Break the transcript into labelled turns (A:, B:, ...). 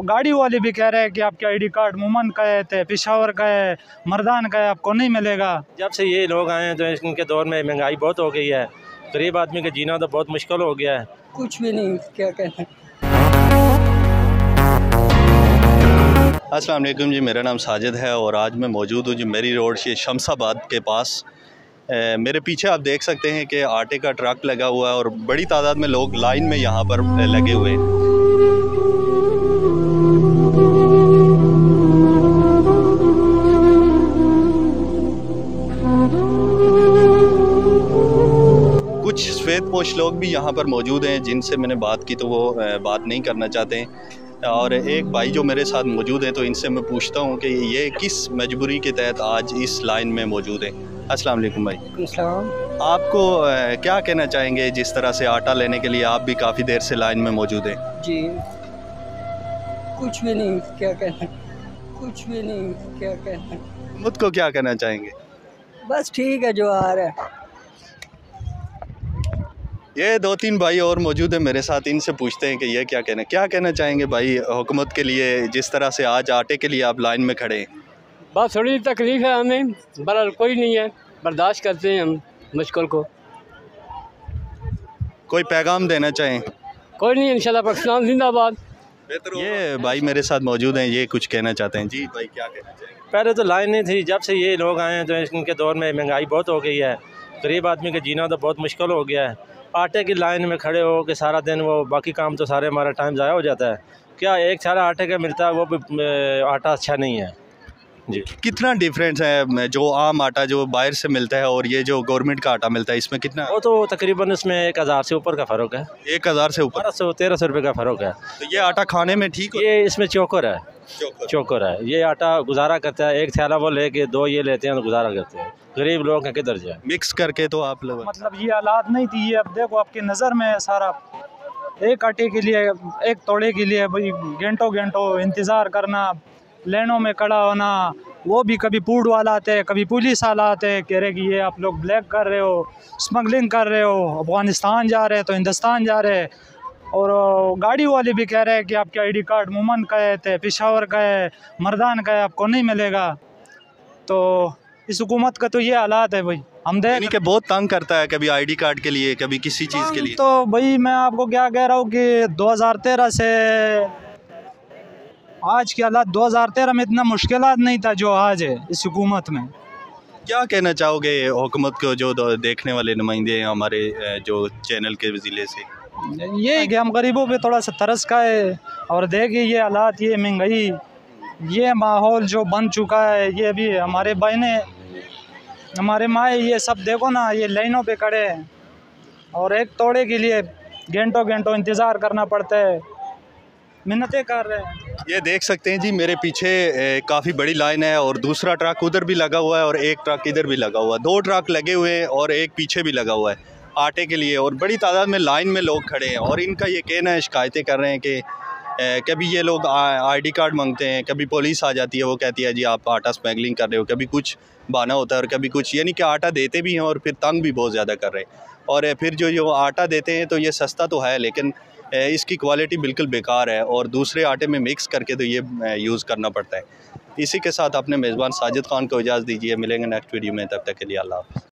A: गाड़ी वाले भी कह रहे हैं कि आपके आईडी कार्ड मुमन का है, पेशावर का है, मर्दान का है, आपको नहीं मिलेगा। जब से ये लोग आए हैं तो इनके दौर में महंगाई बहुत हो गई है, गरीब आदमी का जीना तो बहुत मुश्किल हो गया है। कुछ भी नहीं, क्या कहना।
B: अस्सलाम वालेकुम जी, मेरा नाम साजिद है और आज मैं मौजूद हूँ जी मेरी रोड से शमशाबाद के पास। मेरे पीछे आप देख सकते हैं कि आटे का ट्रक लगा हुआ है और बड़ी तादाद में लोग लाइन में यहाँ पर लगे हुए हैं। कुछ सफ़ेदपोश लोग भी यहाँ पर मौजूद हैं जिनसे मैंने बात की तो वो बात नहीं करना चाहते हैं। और एक भाई जो मेरे साथ मौजूद हैं तो इनसे मैं पूछता हूँ कि ये किस मजबूरी के तहत आज इस लाइन में मौजूद है। अस्सलाम वालेकुम भाई। आपको क्या कहना चाहेंगे जिस तरह से आटा लेने के लिए आप भी काफ़ी देर से लाइन में मौजूद हैं?
C: जी कुछ भी नहीं, क्या कहना, कुछ भी नहीं, क्या कहना।
B: मुझको क्या कहना चाहेंगे?
C: बस ठीक है जो आ रहा है।
B: ये दो तीन भाई और मौजूद है मेरे साथ, इनसे पूछते हैं कि ये क्या कहना चाहेंगे भाई हुकूमत के लिए जिस तरह से आज आटे के लिए आप लाइन में खड़े हैं?
D: बस थोड़ी तकलीफ़ है हमें, बहरहाल कोई नहीं है, बर्दाश्त करते हैं हम मुश्किल को।
B: कोई पैगाम देना चाहें?
D: कोई नहीं, इंशाल्लाह पाकिस्तान जिंदाबाद।
B: ये भाई मेरे साथ मौजूद हैं, ये कुछ कहना चाहते हैं। जी भाई क्या कहना चाहेंगे?
E: पहले तो लाइन नहीं थी, जब से ये लोग आए हैं तो इनके दौर में महंगाई बहुत हो गई है, गरीब आदमी का जीना तो बहुत मुश्किल हो गया है। आटे की लाइन में खड़े हो के सारा दिन वो बाकी काम तो सारे हमारा टाइम ज़ाया हो जाता है। क्या एक छारा आटे का मिलता है वो भी आटा अच्छा नहीं है जी।
B: कितना डिफरेंस है जो आम आटा जो बाहर से मिलता है और ये जो गवर्नमेंट का आटा मिलता है, इसमें कितना?
E: वो तो तकरीबन इसमें 1000 से ऊपर का फ़र्क है।
B: 1000 से ऊपर?
E: 1300 रुपये का फ़र्क है।
B: तो ये आटा खाने में ठीक है?
E: ये इसमें चोकर है, चोकर है। ये आटा गुजारा करता है, एक थैला वो लेके दो ये लेते हैं तो गुजारा करते हैं। गरीब लोग हैं किधर जाए
B: मिक्स करके। तो आप लोग
A: मतलब ये हालात नहीं थी, ये अब देखो आपकी नज़र में सारा। एक आटे के लिए, एक तोड़े के लिए भाई घंटों घंटों इंतज़ार करना, लाइनों में खड़ा होना। वो भी कभी फूड वाला आते हैं, कभी पुलिस वाला आते हैं, कह रहे कि ये आप लोग ब्लैक कर रहे हो, स्मगलिंग कर रहे हो, अफगानिस्तान जा रहे हैं तो हिंदुस्तान जा रहे हैं। और गाड़ी वाले भी कह रहे हैं कि आपके आईडी कार्ड मुमन का है, पेशावर का है, मर्दान का है, आपको नहीं मिलेगा। तो इस हुकूमत का तो ये हालात है भाई। हम देख
B: के बहुत तंग करता है, कभी आईडी कार्ड के लिए, कभी किसी चीज़ के लिए।
A: तो भाई मैं आपको क्या कह रहा हूँ कि 2013 से आज के हालात, 2013 में इतना मुश्किलात नहीं था जो आज है इस हुकूमत में।
B: क्या कहना चाहोगे हुकूमत को, जो देखने वाले नुमाइंदे हैं हमारे जो चैनल के ज़िले से?
A: ये है कि हम गरीबों पे थोड़ा सा तरस का है और देखिए ये हालात, ये महंगाई, ये माहौल जो बन चुका है। ये भी हमारे बहने, हमारे माए, ये सब देखो ना, ये लाइनों पे खड़े हैं और एक तोड़े के लिए घंटों घंटों इंतज़ार करना पड़ता है, मिन्नतें कर रहे हैं।
B: ये देख सकते हैं जी मेरे पीछे काफ़ी बड़ी लाइन है और दूसरा ट्रक उधर भी लगा हुआ है और एक ट्रक इधर भी लगा हुआ है। 2 ट्रक लगे हुए हैं और एक पीछे भी लगा हुआ है आटे के लिए, और बड़ी तादाद में लाइन में लोग खड़े हैं। और इनका ये कहना है, शिकायतें कर रहे हैं कि कभी ये लोग आईडी कार्ड मांगते हैं, कभी पुलिस आ जाती है, वो कहती है जी आप आटा स्मगलिंग कर रहे हो, कभी कुछ बहाना होता है और कभी कुछ, यानी कि आटा देते भी हैं और फिर तंग भी बहुत ज़्यादा कर रहे हैं। और फिर जो आटा देते हैं तो ये सस्ता तो है लेकिन इसकी क्वालिटी बिल्कुल बेकार है और दूसरे आटे में मिक्स करके तो ये यूज़ करना पड़ता है। इसी के साथ अपने मेज़बान साजिद ख़ान को इजाज़त दीजिए, मिलेंगे नेक्स्ट वीडियो में, तब तक के लिए अल्लाह हाफ़िज़।